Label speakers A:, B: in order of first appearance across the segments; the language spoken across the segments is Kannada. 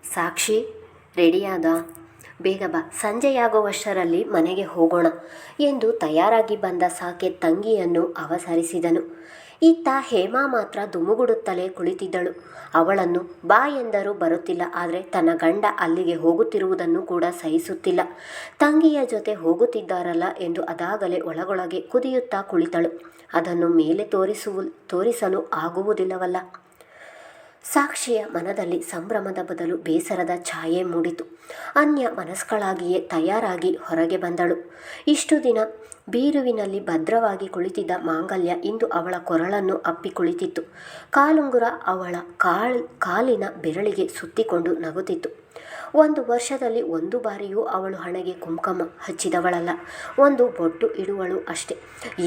A: ಸಾಕ್ಷಿ, ರೆಡಿಯಾದ? ಬೇಗ ಬಾ, ಸಂಜೆಯಾಗುವಷ್ಟರಲ್ಲಿ ಮನೆಗೆ ಹೋಗೋಣ ಎಂದು ತಯಾರಾಗಿ ಬಂದ ಸಾಕೇತ್ ತಂಗಿಯನ್ನು ಅವಸರಿಸಿದನು. ಇತ್ತ ಹೇಮಾ ಮಾತ್ರ ದುಮುಗುಡುತ್ತಲೇ ಕುಳಿತಿದ್ದಳು. ಅವಳನ್ನು ಬಾ ಎಂದರೂ ಬರುತ್ತಿಲ್ಲ. ಆದರೆ ತನ್ನ ಗಂಡ ಅಲ್ಲಿಗೆ ಹೋಗುತ್ತಿರುವುದನ್ನು ಕೂಡ ಸಹಿಸುತ್ತಿಲ್ಲ. ತಂಗಿಯ ಜೊತೆ ಹೋಗುತ್ತಿದ್ದಾರಲ್ಲ ಎಂದು ಅದಾಗಲೇ ಒಳಗೊಳಗೆ ಕುದಿಯುತ್ತಾ ಕುಳಿತಳು. ಅದನ್ನು ಮೇಲೆ ತೋರಿಸಲು ಆಗುವುದಿಲ್ಲವಲ್ಲ. ಸಾಕ್ಷಿಯ ಮನದಲ್ಲಿ ಸಂಭ್ರಮದ ಬದಲು ಬೇಸರದ ಛಾಯೆ ಮೂಡಿತು. ಅನ್ಯ ಮನಸ್ಕಳಾಗಿಯೇ ತಯಾರಾಗಿ ಹೊರಗೆ ಬಂದಳು. ಇಷ್ಟು ದಿನ ಬೀರುವಿನಲ್ಲಿ ಭದ್ರವಾಗಿ ಕುಳಿತಿದ್ದ ಮಾಂಗಲ್ಯ ಇಂದು ಅವಳ ಕೊರಳನ್ನು ಅಪ್ಪಿ ಕುಳಿತಿತ್ತು. ಕಾಲುಂಗುರ ಅವಳ ಕಾಲಿನ ಬೆರಳಿಗೆ ಸುತ್ತಿಕೊಂಡು ನಗುತ್ತಿತ್ತು. 1 ವರ್ಷದಲ್ಲಿ 1 ಬಾರಿಯೂ ಅವಳು ಹಣೆಗೆ ಕುಂಕುಮ ಹಚ್ಚಿದವಳಲ್ಲ. 1 ಬೊಟ್ಟು ಇಡುವಳು ಅಷ್ಟೆ.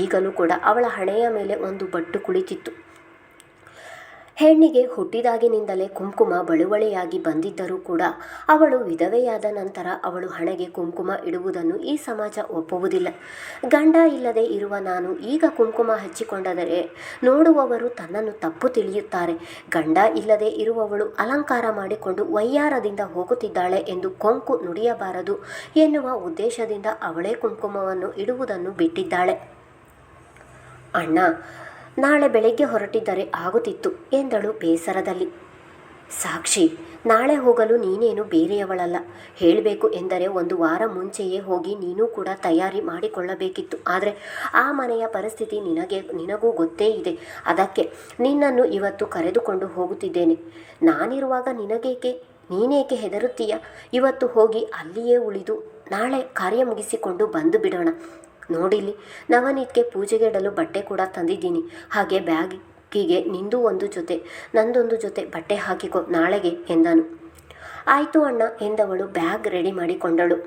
A: ಈಗಲೂ ಕೂಡ ಅವಳ ಹಣೆಯ ಮೇಲೆ 1 ಬೊಟ್ಟು ಕುಳಿತಿತ್ತು. ಹೆಣ್ಣಿಗೆ ಹುಟ್ಟಿದಾಗಿನಿಂದಲೇ ಕುಂಕುಮ ಬಳುವಳಿಯಾಗಿ ಬಂದಿದ್ದರೂ ಕೂಡ ಅವಳು ವಿಧವೆಯಾದ ನಂತರ ಅವಳು ಹಣೆಗೆ ಕುಂಕುಮ ಇಡುವುದನ್ನು ಈ ಸಮಾಜ ಒಪ್ಪುವುದಿಲ್ಲ. ಗಂಡ ಇಲ್ಲದೆ ಇರುವ ನಾನು ಈಗ ಕುಂಕುಮ ಹಚ್ಚಿಕೊಂಡರೆ ನೋಡುವವರು ತನ್ನನ್ನು ತಪ್ಪು ತಿಳಿಯುತ್ತಾರೆ. ಗಂಡ ಇಲ್ಲದೆ ಇರುವವಳು ಅಲಂಕಾರ ಮಾಡಿಕೊಂಡು ವಯ್ಯಾರದಿಂದ ಹೋಗುತ್ತಿದ್ದಾಳೆ ಎಂದು ಕೊಂಕು ನುಡಿಯಬಾರದು ಎನ್ನುವ ಉದ್ದೇಶದಿಂದ ಅವಳೇ ಕುಂಕುಮವನ್ನು ಇಡುವುದನ್ನು ಬಿಟ್ಟಿದ್ದಾಳೆ. ಅಣ್ಣ, ನಾಳೆ ಬೆಳಗ್ಗೆ ಹೊರಟಿದ್ದರೆ ಆಗುತ್ತಿತ್ತು ಎಂದಳು ಬೇಸರದಲ್ಲಿ. ಸಾಕ್ಷಿ, ನಾಳೆ ಹೋಗಲು ನೀನೇನು ಬೇರೆಯವಳಲ್ಲ. ಹೇಳಬೇಕು ಎಂದರೆ 1 ವಾರ ಮುಂಚೆಯೇ ಹೋಗಿ ನೀನು ಕೂಡ ತಯಾರಿ ಮಾಡಿಕೊಳ್ಳಬೇಕಿತ್ತು. ಆದರೆ ಆ ಮನೆಯ ಪರಿಸ್ಥಿತಿ ನಿನಗೂ ಗೊತ್ತೇ ಇದೆ. ಅದಕ್ಕೆ ನಿನ್ನನ್ನು ಇವತ್ತು ಕರೆದುಕೊಂಡು ಹೋಗುತ್ತಿದ್ದೇನೆ. ನಾನಿರುವಾಗ ನೀನೇಕೆ ಹೆದರುತ್ತೀಯ? ಇವತ್ತು ಹೋಗಿ ಅಲ್ಲಿಯೇ ಉಳಿದು ನಾಳೆ ಕಾರ್ಯ ಮುಗಿಸಿಕೊಂಡು ಬಂದು ಬಿಡೋಣ. ನೋಡಿಲಿ, ನವನೀತ್ಗೆ ಪೂಜೆಗಿಡಲು ಬಟ್ಟೆ ಕೂಡ ತಂದಿದ್ದೀನಿ. ಹಾಗೆ ಬ್ಯಾಗಿಗೆ ನಿಂದು 1 ಜೊತೆ ನಂದೊಂದು ಜೊತೆ ಬಟ್ಟೆ ಹಾಕಿಕೊ ನಾಳೆಗೆ ಎಂದನು. ಆಯಿತು ಅಣ್ಣ ಎಂದವಳು ಬ್ಯಾಗ್ ರೆಡಿ ಮಾಡಿಕೊಂಡಳು.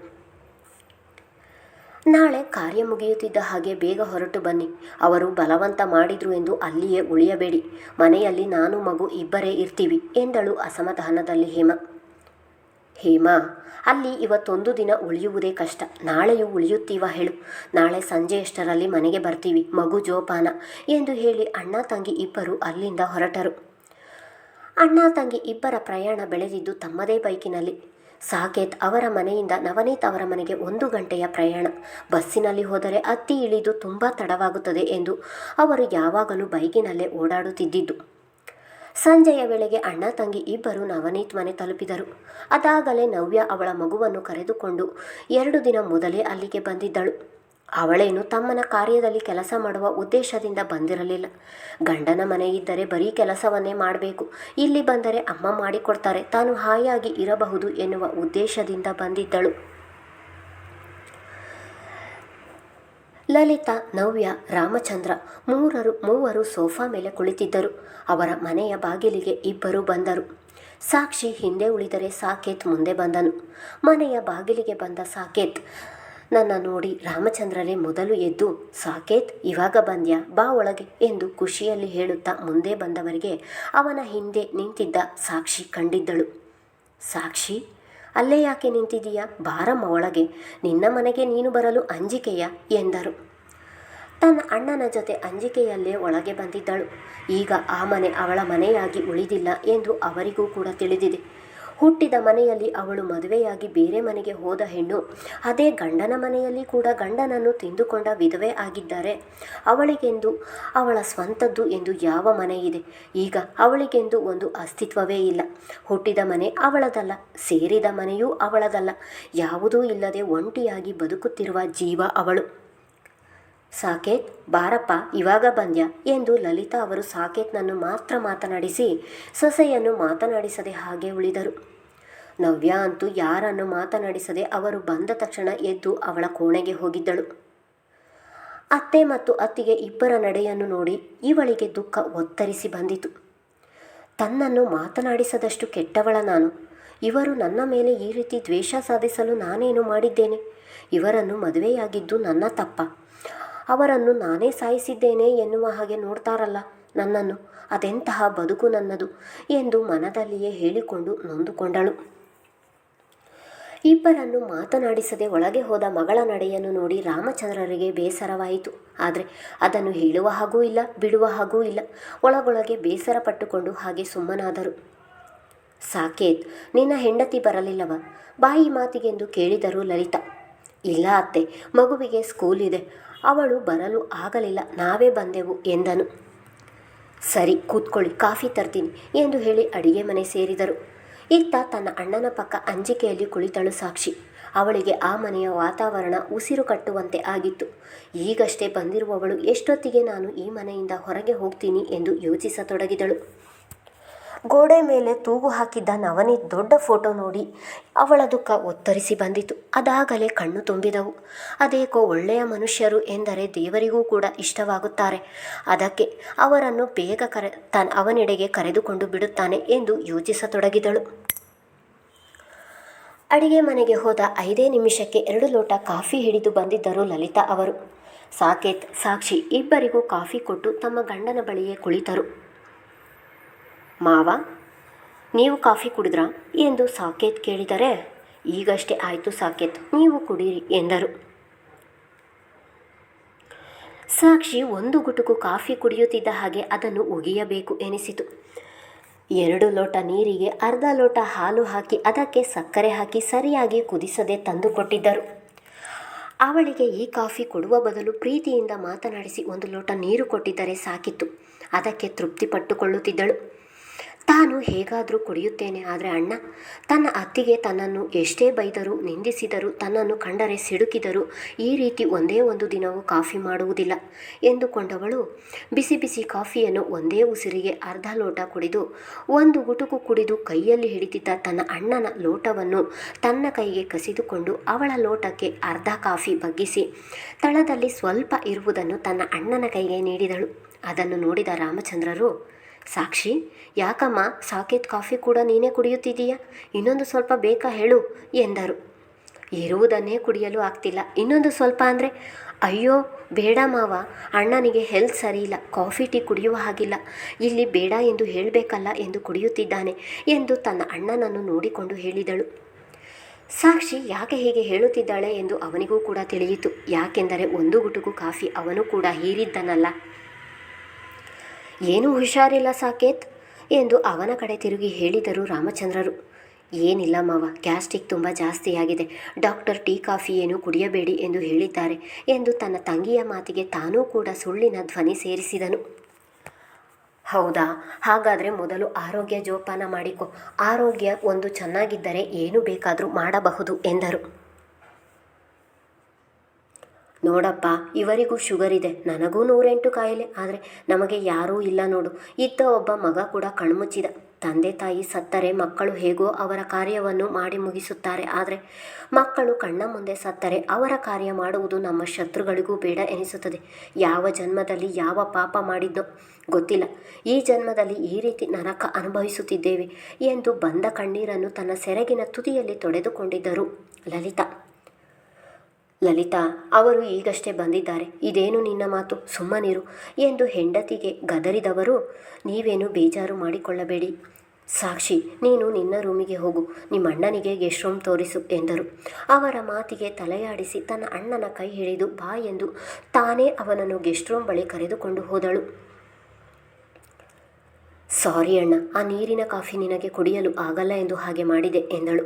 A: ನಾಳೆ ಕಾರ್ಯ ಮುಗಿಯುತ್ತಿದ್ದ ಹಾಗೆ ಬೇಗ ಹೊರಟು ಬನ್ನಿ. ಅವರು ಬಲವಂತ ಮಾಡಿದ್ರು ಎಂದು ಅಲ್ಲಿಯೇ ಉಳಿಯಬೇಡಿ. ಮನೆಯಲ್ಲಿ ನಾನು ಮಗು ಇಬ್ಬರೇ ಇರ್ತೀವಿ ಎಂದಳು ಅಸಮಾಧಾನದಲ್ಲಿ ಹೇಮಾ, ಅಲ್ಲಿ ಇವತ್ತೊಂದು ದಿನ ಉಳಿಯುವುದೇ ಕಷ್ಟ. ನಾಳೆಯೂ ಉಳಿಯುತ್ತೀವ ಹೇಳು? ನಾಳೆ ಸಂಜೆಯಷ್ಟರಲ್ಲಿ ಮನೆಗೆ ಬರ್ತೀವಿ, ಮಗು ಜೋಪಾನ ಎಂದು ಹೇಳಿ ಅಣ್ಣ ತಂಗಿ ಇಬ್ಬರು ಅಲ್ಲಿಂದ ಹೊರಟರು. ಅಣ್ಣ ತಂಗಿ ಇಬ್ಬರ ಪ್ರಯಾಣ ಬೆಳೆದಿದ್ದು ತಮ್ಮದೇ ಬೈಕಿನಲ್ಲಿ. ಸಾಕೇತ್ ಅವರ ಮನೆಯಿಂದ ನವನೀತ್ ಅವರ ಮನೆಗೆ 1 ಗಂಟೆಯ ಪ್ರಯಾಣ. ಬಸ್ಸಿನಲ್ಲಿ ಹೋದರೆ ಹತ್ತಿ ಇಳಿದು ತುಂಬ ತಡವಾಗುತ್ತದೆ ಎಂದು ಅವರು ಯಾವಾಗಲೂ ಬೈಕಿನಲ್ಲೇ ಓಡಾಡುತ್ತಿದ್ದಿದ್ದು. ಸಂಜೆಯ ವೇಳೆಗೆ ಅಣ್ಣ ತಂಗಿ ಇಬ್ಬರು ನವನೀತ್ ಮನೆ ತಲುಪಿದರು. ಅದಾಗಲೇ ನವ್ಯ ಅವಳ ಮಗುವನ್ನು ಕರೆದುಕೊಂಡು 2 ದಿನ ಮೊದಲೇ ಅಲ್ಲಿಗೆ ಬಂದಿದ್ದಳು. ಅವಳೇನು ತಮ್ಮನ ಕಾರ್ಯದಲ್ಲಿ ಕೆಲಸ ಮಾಡುವ ಉದ್ದೇಶದಿಂದ ಬಂದಿರಲಿಲ್ಲ. ಗಂಡನ ಮನೆ ಇದ್ದರೆ ಬರೀ ಕೆಲಸವನ್ನೇ ಮಾಡಬೇಕು, ಇಲ್ಲಿ ಬಂದರೆ ಅಮ್ಮ ಮಾಡಿಕೊಡ್ತಾರೆ, ತಾನು ಹಾಯಾಗಿ ಇರಬಹುದು ಎನ್ನುವ ಉದ್ದೇಶದಿಂದ ಬಂದಿದ್ದಳು. ಲಲಿತಾ, ನವ್ಯ, ರಾಮಚಂದ್ರ ಮೂವರು ಸೋಫಾ ಮೇಲೆ ಕುಳಿತಿದ್ದರು. ಅವರ ಮನೆಯ ಬಾಗಿಲಿಗೆ ಇಬ್ಬರು ಬಂದರು. ಸಾಕ್ಷಿ ಹಿಂದೆ ಉಳಿದರೆ ಸಾಕೇತ್ ಮುಂದೆ ಬಂದನು. ಮನೆಯ ಬಾಗಿಲಿಗೆ ಬಂದ ಸಾಕೇತ್ ನನ್ನ ನೋಡಿ ರಾಮಚಂದ್ರರೇ ಮೊದಲು ಎದ್ದು, ಸಾಕೇತ್ ಇವಾಗ ಬಂದ್ಯಾ, ಬಾ ಒಳಗೆ ಎಂದು ಖುಷಿಯಲ್ಲಿ ಹೇಳುತ್ತಾ ಮುಂದೆ ಬಂದವರಿಗೆ ಅವನ ಹಿಂದೆ ನಿಂತಿದ್ದ ಸಾಕ್ಷಿ ಕಂಡಿದ್ದಳು. ಸಾಕ್ಷಿ, ಅಲ್ಲೇ ಯಾಕೆ ನಿಂತಿದೀಯಾ? ಬಾರಮ್ಮ ಒಳಗೆ, ನಿನ್ನ ಮನೆಗೆ ನೀನು ಬರಲು ಅಂಜಿಕೆಯ ಎಂದರು. ತನ್ನ ಅಣ್ಣನ ಜೊತೆ ಅಂಜಿಕೆಯಲ್ಲೇ ಒಳಗೆ ಬಂದಿದ್ದಳು. ಈಗ ಆ ಮನೆ ಅವಳ ಮನೆಯಾಗಿ ಉಳಿದಿಲ್ಲ ಎಂದು ಅವರಿಗೂ ಕೂಡ ತಿಳಿದಿದೆ. ಹುಟ್ಟಿದ ಮನೆಯಲ್ಲಿ ಅವಳು ಮದುವೆಯಾಗಿ ಬೇರೆ ಮನೆಗೆ ಹೋದ ಹೆಣ್ಣು. ಅದೇ ಗಂಡನ ಮನೆಯಲ್ಲಿ ಕೂಡ ಗಂಡನನ್ನು ತಿಂದುಕೊಂಡ ವಿಧವೆ ಆಗಿದ್ದಾರೆ. ಅವಳಿಗೆಂದು ಅವಳ ಸ್ವಂತದ್ದು ಎಂದು ಯಾವ ಮನೆ ಇದೆ? ಈಗ ಅವಳಿಗೆಂದು ಒಂದು ಅಸ್ತಿತ್ವವೇ ಇಲ್ಲ. ಹುಟ್ಟಿದ ಮನೆ ಅವಳದಲ್ಲ, ಸೇರಿದ ಮನೆಯೂ ಅವಳದಲ್ಲ. ಯಾವುದೂ ಇಲ್ಲದೆ ಒಂಟಿಯಾಗಿ ಬದುಕುತ್ತಿರುವ ಜೀವ ಅವಳು. ಸಾಕೇತ್, ಬಾರಪ್ಪ, ಇವಾಗ ಬಂದ್ಯಾ ಎಂದು ಲಲಿತಾ ಅವರು ಸಾಕೇತ್ನನ್ನು ಮಾತ್ರ ಮಾತನಾಡಿಸಿ ಸೊಸೆಯನ್ನು ಮಾತನಾಡಿಸದೆ ಹಾಗೆ ಉಳಿದರು. ನವ್ಯ ಅಂತೂ ಯಾರನ್ನು ಮಾತನಾಡಿಸದೆ ಅವರು ಬಂದ ತಕ್ಷಣ ಎದ್ದು ಅವಳ ಕೋಣೆಗೆ ಹೋಗಿದ್ದಳು. ಅತ್ತೆ ಮತ್ತು ಅತ್ತಿಗೆ ಇಬ್ಬರ ನಡೆಯನ್ನು ನೋಡಿ ಇವಳಿಗೆ ದುಃಖ ಒತ್ತರಿಸಿ ಬಂದಿತು. ತನ್ನನ್ನು ಮಾತನಾಡಿಸದಷ್ಟು ಕೆಟ್ಟವಳ ನಾನು? ಇವರು ನನ್ನ ಮೇಲೆ ಈ ರೀತಿ ದ್ವೇಷ ಸಾಧಿಸಲು ನಾನೇನು ಮಾಡಿದ್ದೇನೆ? ಇವರನ್ನು ಮದುವೆಯಾಗಿದ್ದು ನನ್ನ ತಪ್ಪ? ಅವರನ್ನು ನಾನೇ ಸಾಯಿಸಿದ್ದೇನೆ ಎನ್ನುವ ಹಾಗೆ ನೋಡ್ತಾರಲ್ಲ ನನ್ನನ್ನು. ಅದೆಂತಹ ಬದುಕು ನನ್ನದು ಎಂದು ಮನದಲ್ಲಿಯೇ ಹೇಳಿಕೊಂಡು ನೊಂದುಕೊಂಡಳು. ಇಬ್ಬರನ್ನು ಮಾತನಾಡಿಸದೆ ಒಳಗೆ ಹೋದ ಮಗಳ ನಡೆಯನ್ನು ನೋಡಿ ರಾಮಚಂದ್ರರಿಗೆ ಬೇಸರವಾಯಿತು. ಆದರೆ ಅದನ್ನು ಹೇಳುವ ಹಾಗೂ ಇಲ್ಲ, ಬಿಡುವ ಹಾಗೂ ಇಲ್ಲ. ಒಳಗೊಳಗೆ ಬೇಸರ ಪಟ್ಟುಕೊಂಡು ಹಾಗೆ ಸುಮ್ಮನಾದರು. ಸಾಕೇತ್, ನಿನ್ನ ಹೆಂಡತಿ ಬರಲಿಲ್ಲವ? ಬಾಯಿ ಮಾತಿಗೆಂದು ಕೇಳಿದರು ಲಲಿತಾ. ಇಲ್ಲ ಅತ್ತೆ, ಮಗುವಿಗೆ ಸ್ಕೂಲ್ ಇದೆ, ಅವಳು ಬರಲು ಆಗಲಿಲ್ಲ, ನಾವೇ ಬಂದೆವು ಎಂದನು. ಸರಿ ಕೂತ್ಕೊಳ್ಳಿ, ಕಾಫಿ ತರ್ತೀನಿ ಎಂದು ಹೇಳಿ ಅಡಿಗೆ ಮನೆ ಸೇರಿದರು. ಇತ್ತ ತನ್ನ ಅಣ್ಣನ ಪಕ್ಕ ಅಂಜಿಕೆಯಲ್ಲಿ ಕುಳಿತಳು ಸಾಕ್ಷಿ. ಅವಳಿಗೆ ಆ ಮನೆಯ ವಾತಾವರಣ ಉಸಿರು ಕಟ್ಟುವಂತೆ ಆಗಿತ್ತು. ಈಗಷ್ಟೇ ಬಂದಿರುವವಳು ಎಷ್ಟೊತ್ತಿಗೆ ನಾನು ಈ ಮನೆಯಿಂದ ಹೊರಗೆ ಹೋಗ್ತೀನಿ ಎಂದು ಯೋಚಿಸತೊಡಗಿದಳು. ಗೋಡೆ ಮೇಲೆ ತೂಗು ಹಾಕಿದ್ದ ನವನೀತ್ ದೊಡ್ಡ ಫೋಟೋ ನೋಡಿ ಅವಳ ದುಃಖ ಒತ್ತರಿಸಿ ಬಂದಿತು. ಅದಾಗಲೇ ಕಣ್ಣು ತುಂಬಿದವು. ಅದೇಕೋ ಒಳ್ಳೆಯ ಮನುಷ್ಯರು ಎಂದರೆ ದೇವರಿಗೂ ಕೂಡ ಇಷ್ಟವಾಗುತ್ತಾರೆ. ಅದಕ್ಕೆ ಅವರನ್ನು ಬೇಗ ಅವನೆಡೆಗೆ ಕರೆದುಕೊಂಡು ಬಿಡುತ್ತಾನೆ ಎಂದು ಯೋಚಿಸತೊಡಗಿದಳು. ಅಡಿಗೆ ಮನೆಗೆ ಹೋದ 5 ನಿಮಿಷಕ್ಕೆ 2 ಲೋಟ ಕಾಫಿ ಹಿಡಿದು ಬಂದಿದ್ದರು ಲಲಿತಾ ಅವರು. ಸಾಕೇತ್, ಸಾಕ್ಷಿ ಇಬ್ಬರಿಗೂ ಕಾಫಿ ಕೊಟ್ಟು ತಮ್ಮ ಗಂಡನ ಬಳಿಯೇ ಕುಳಿತರು. ಮಾವ, ನೀವು ಕಾಫಿ ಕುಡಿದ್ರಾ ಎಂದು ಸಾಕೇತ್ ಕೇಳಿದರೆ, ಈಗಷ್ಟೇ ಆಯಿತು ಸಾಕೇತ್, ನೀವು ಕುಡೀರಿ ಎಂದರು. ಸಾಕ್ಷಿ ಒಂದು ಗುಟುಕು ಕಾಫಿ ಕುಡಿಯುತ್ತಿದ್ದ ಹಾಗೆ ಅದನ್ನು ಒಗೆಯಬೇಕು ಎನಿಸಿತು. 2 ಲೋಟ ನೀರಿಗೆ ಅರ್ಧ ಲೋಟ ಹಾಲು ಹಾಕಿ ಅದಕ್ಕೆ ಸಕ್ಕರೆ ಹಾಕಿ ಸರಿಯಾಗಿ ಕುದಿಸದೆ ತಂದು ಕೊಟ್ಟಿದ್ದರು. ಅವಳಿಗೆ ಈ ಕಾಫಿ ಕೊಡುವ ಬದಲು ಪ್ರೀತಿಯಿಂದ ಮಾತನಾಡಿಸಿ 1 ಲೋಟ ನೀರು ಕೊಟ್ಟಿದ್ದರೆ ಸಾಕಿತ್ತು. ಅದಕ್ಕೆ ತೃಪ್ತಿ ಪಟ್ಟುಕೊಳ್ಳುತ್ತಿದ್ದಳು. ತಾನು ಹೇಗಾದರೂ ಕುಡಿಯುತ್ತೇನೆ, ಆದರೆ ಅಣ್ಣ ತನ್ನ ಅತ್ತಿಗೆ ತನ್ನನ್ನು ಎಷ್ಟೇ ಬೈದರೂ ನಿಂದಿಸಿದರೂ ತನ್ನನ್ನು ಕಂಡರೆ ಸಿಡುಕಿದರೂ ಈ ರೀತಿ ಒಂದೇ ಒಂದು ದಿನವೂ ಕಾಫಿ ಮಾಡುವುದಿಲ್ಲ ಎಂದುಕೊಂಡವಳು ಬಿಸಿ ಬಿಸಿ ಕಾಫಿಯನ್ನು ಒಂದೇ ಉಸಿರಿಗೆ ಅರ್ಧ ಲೋಟ ಕುಡಿದು 1 ಗುಟುಕು ಕುಡಿದು ಕೈಯಲ್ಲಿ ಹಿಡಿದಿದ್ದ ತನ್ನ ಅಣ್ಣನ ಲೋಟವನ್ನು ತನ್ನ ಕೈಗೆ ಕಸಿದುಕೊಂಡು ಅವಳ ಲೋಟಕ್ಕೆ ಅರ್ಧ ಕಾಫಿ ಬಗ್ಗಿಸಿ ತಳದಲ್ಲಿ ಸ್ವಲ್ಪ ಇರುವುದನ್ನು ತನ್ನ ಅಣ್ಣನ ಕೈಗೆ ನೀಡಿದಳು. ಅದನ್ನು ನೋಡಿದ ರಾಮಚಂದ್ರರು, ಸಾಕ್ಷಿ, ಯಾಕಮ್ಮ ಸಾಕೇತ್ ಕಾಫಿ ಕೂಡ ನೀನೇ ಕುಡಿಯುತ್ತಿದ್ದೀಯಾ? ಇನ್ನೊಂದು ಸ್ವಲ್ಪ ಬೇಕಾ ಹೇಳು ಎಂದರು. ಇರುವುದನ್ನೇ ಕುಡಿಯಲು ಆಗ್ತಿಲ್ಲ, ಇನ್ನೊಂದು ಸ್ವಲ್ಪ ಅಂದರೆ? ಅಯ್ಯೋ ಬೇಡ ಮಾವ, ಅಣ್ಣನಿಗೆ ಹೆಲ್ತ್ ಸರಿಯಿಲ್ಲ, ಕಾಫಿ ಟೀ ಕುಡಿಯುವ ಹಾಗಿಲ್ಲ, ಇಲ್ಲಿ ಬೇಡ ಎಂದು ಹೇಳಬೇಕಲ್ಲ ಎಂದು ಕುಡಿಯುತ್ತಿದ್ದಾನೆ ಎಂದು ತನ್ನ ಅಣ್ಣನನ್ನು ನೋಡಿಕೊಂಡು ಹೇಳಿದಳು. ಸಾಕ್ಷಿ ಯಾಕೆ ಹೀಗೆ ಹೇಳುತ್ತಿದ್ದಾಳೆ ಎಂದು ಅವನಿಗೂ ಕೂಡ ತಿಳಿಯಿತು. ಯಾಕೆಂದರೆ 1 ಗುಟುಕು ಕಾಫಿ ಅವನು ಕೂಡ ಹೀರಿದ್ದನಲ್ಲ. ಏನೂ ಹುಷಾರಿಲ್ಲ ಸಾಕೇತ್ ಎಂದು ಅವನ ಕಡೆ ತಿರುಗಿ ಹೇಳಿದರು ರಾಮಚಂದ್ರರು. ಏನಿಲ್ಲ ಮಾವ, ಗ್ಯಾಸ್ಟ್ರಿಕ್ ತುಂಬ ಜಾಸ್ತಿಯಾಗಿದೆ, ಡಾಕ್ಟರ್ ಟೀ ಕಾಫಿ ಏನು ಕುಡಿಯಬೇಡಿ ಎಂದು ಹೇಳಿದ್ದಾರೆ ಎಂದು ತನ್ನ ತಂಗಿಯ ಮಾತಿಗೆ ತಾನೂ ಕೂಡ ಸುಳ್ಳಿನ ಧ್ವನಿ ಸೇರಿಸಿದನು. ಹೌದಾ, ಹಾಗಾದರೆ ಮೊದಲು ಆರೋಗ್ಯ ಜೋಪಾನ ಮಾಡಿಕೊ, ಆರೋಗ್ಯ ಒಂದು ಚೆನ್ನಾಗಿದ್ದರೆ ಏನು ಬೇಕಾದರೂ ಮಾಡಬಹುದು ಎಂದರು. ನೋಡಪ್ಪ, ಇವರಿಗೂ ಶುಗರ್ ಇದೆ, ನನಗೂ 108 ಕಾಯಿಲೆ, ಆದರೆ ನಮಗೆ ಯಾರೂ ಇಲ್ಲ ನೋಡು. ಇದ್ದ ಒಬ್ಬ ಮಗ ಕೂಡ ಕಣ್ಮುಚ್ಚಿದ. ತಂದೆ ತಾಯಿ ಸತ್ತರೆ ಮಕ್ಕಳು ಹೇಗೋ ಅವರ ಕಾರ್ಯವನ್ನು ಮಾಡಿ ಮುಗಿಸುತ್ತಾರೆ, ಆದರೆ ಮಕ್ಕಳು ಕಣ್ಣ ಮುಂದೆ ಸತ್ತರೆ ಅವರ ಕಾರ್ಯ ಮಾಡುವುದು ನಮ್ಮ ಶತ್ರುಗಳಿಗೂ ಬೇಡ ಎನಿಸುತ್ತದೆ. ಯಾವ ಜನ್ಮದಲ್ಲಿ ಯಾವ ಪಾಪ ಮಾಡಿದ್ದೋ ಗೊತ್ತಿಲ್ಲ, ಈ ಜನ್ಮದಲ್ಲಿ ಈ ರೀತಿ ನರಕ ಅನುಭವಿಸುತ್ತಿದ್ದೇವೆ ಎಂದು ಬಂದ ಕಣ್ಣೀರನ್ನು ತನ್ನ ಸೆರಗಿನ ತುದಿಯಲ್ಲಿ ತೊಡೆದುಕೊಂಡಿದ್ದರು ಲಲಿತಾ ಅವರು ಈಗಷ್ಟೇ ಬಂದಿದ್ದಾರೆ, ಇದೇನು ನಿನ್ನ ಮಾತು, ಸುಮ್ಮನಿರು ಎಂದು ಹೆಂಡತಿಗೆ ಗದರಿದವರು, ನೀವೇನು ಬೇಜಾರು ಮಾಡಿಕೊಳ್ಳಬೇಡಿ ಸಾಕ್ಷಿ, ನೀನು ನಿನ್ನ ರೂಮಿಗೆ ಹೋಗು, ನಿಮ್ಮ ಅಣ್ಣನಿಗೆ ಗೆಸ್ಟ್ ರೂಮ್ ತೋರಿಸು ಎಂದರು. ಅವರ ಮಾತಿಗೆ ತಲೆಯಾಡಿಸಿ ತನ್ನ ಅಣ್ಣನ ಕೈ ಹಿಡಿದು ಬಾ ಎಂದು ತಾನೇ ಅವನನ್ನು ಗೆಸ್ಟ್ ರೂಮ್ ಬಳಿ ಕರೆದುಕೊಂಡು ಹೋದಳು. ಸಾರಿ ಅಣ್ಣ, ಆ ನೀರಿನ ಕಾಫಿ ನಿನಗೆ ಕುಡಿಯಲು ಆಗಲ್ಲ ಎಂದು ಹಾಗೆ ಮಾಡಿದೆ ಎಂದಳು.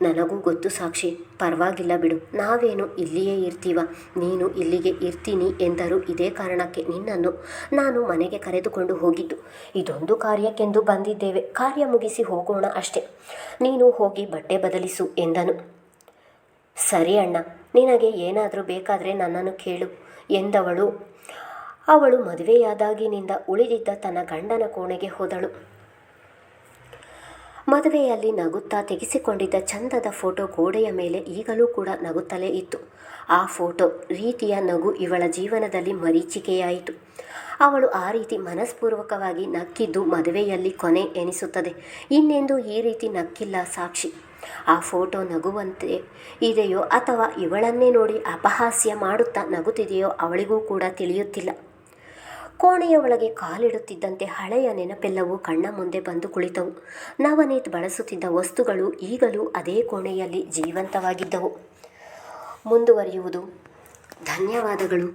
A: ನನಗೂ ಗೊತ್ತು ಸಾಕ್ಷಿ, ಪರವಾಗಿಲ್ಲ ಬಿಡು, ನಾವೇನು ಇಲ್ಲಿಯೇ ಇರ್ತೀವ, ನೀನು ಇಲ್ಲಿಗೆ ಇರ್ತೀನಿ ಎಂದರು. ಇದೇ ಕಾರಣಕ್ಕೆ ನಿನ್ನನ್ನು ನಾನು ಮನೆಗೆ ಕರೆದುಕೊಂಡು ಹೋಗಿದ್ದು. ಇದೊಂದು ಕಾರ್ಯಕ್ಕೆಂದು ಬಂದಿದ್ದೇವೆ, ಕಾರ್ಯ ಮುಗಿಸಿ ಹೋಗೋಣ ಅಷ್ಟೆ, ನೀನು ಹೋಗಿ ಬಟ್ಟೆ ಬದಲಿಸು ಎಂದನು. ಸರಿ ಅಣ್ಣ, ನಿನಗೆ ಏನಾದರೂ ಬೇಕಾದರೆ ನನ್ನನ್ನು ಕೇಳು ಎಂದವಳು. ಅವಳು ಮದುವೆಯಾದಾಗಿನಿಂದ ಉಳಿದಿದ್ದ ತನ್ನ ಗಂಡನ ಕೋಣೆಗೆ ಹೋದಳು. ಮದುವೆಯಲ್ಲಿ ನಗುತ್ತಾ ತೆಗೆಸಿಕೊಂಡಿದ್ದ ಚಂದದ ಫೋಟೋ ಗೋಡೆಯ ಮೇಲೆ ಈಗಲೂ ಕೂಡ ನಗುತ್ತಲೇ ಇತ್ತು. ಆ ಫೋಟೋ ರೀತಿಯ ನಗು ಇವಳ ಜೀವನದಲ್ಲಿ ಮರೀಚಿಕೆಯಾಯಿತು. ಅವಳು ಆ ರೀತಿ ಮನಸ್ಪೂರ್ವಕವಾಗಿ ನಕ್ಕಿದ್ದು ಮದುವೆಯಲ್ಲಿ ಕೊನೆ ಎನಿಸುತ್ತದೆ. ಇನ್ನೆಂದೂ ಈ ರೀತಿ ನಕ್ಕಿಲ್ಲ ಸಾಕ್ಷಿ. ಆ ಫೋಟೋ ನಗುವಂತೆ ಇದೆಯೋ ಅಥವಾ ಇವಳನ್ನೇ ನೋಡಿ ಅಪಹಾಸ್ಯ ಮಾಡುತ್ತಾ ನಗುತ್ತಿದೆಯೋ ಅವಳಿಗೂ ಕೂಡ ತಿಳಿಯುತ್ತಿಲ್ಲ. ಕೋಣೆಯ ಒಳಗೆ ಕಾಲಿಡುತ್ತಿದ್ದಂತೆ ಹಳೆಯ ನೆನಪೆಲ್ಲವೂ ಕಣ್ಣ ಮುಂದೆ ಬಂದು ಕುಳಿತವು. ನವನೀತ್ ಬಳಸುತ್ತಿದ್ದ ವಸ್ತುಗಳು ಈಗಲೂ ಅದೇ ಕೋಣೆಯಲ್ಲಿ ಜೀವಂತವಾಗಿದ್ದವು. ಮುಂದುವರಿಯುವುದು. ಧನ್ಯವಾದಗಳು.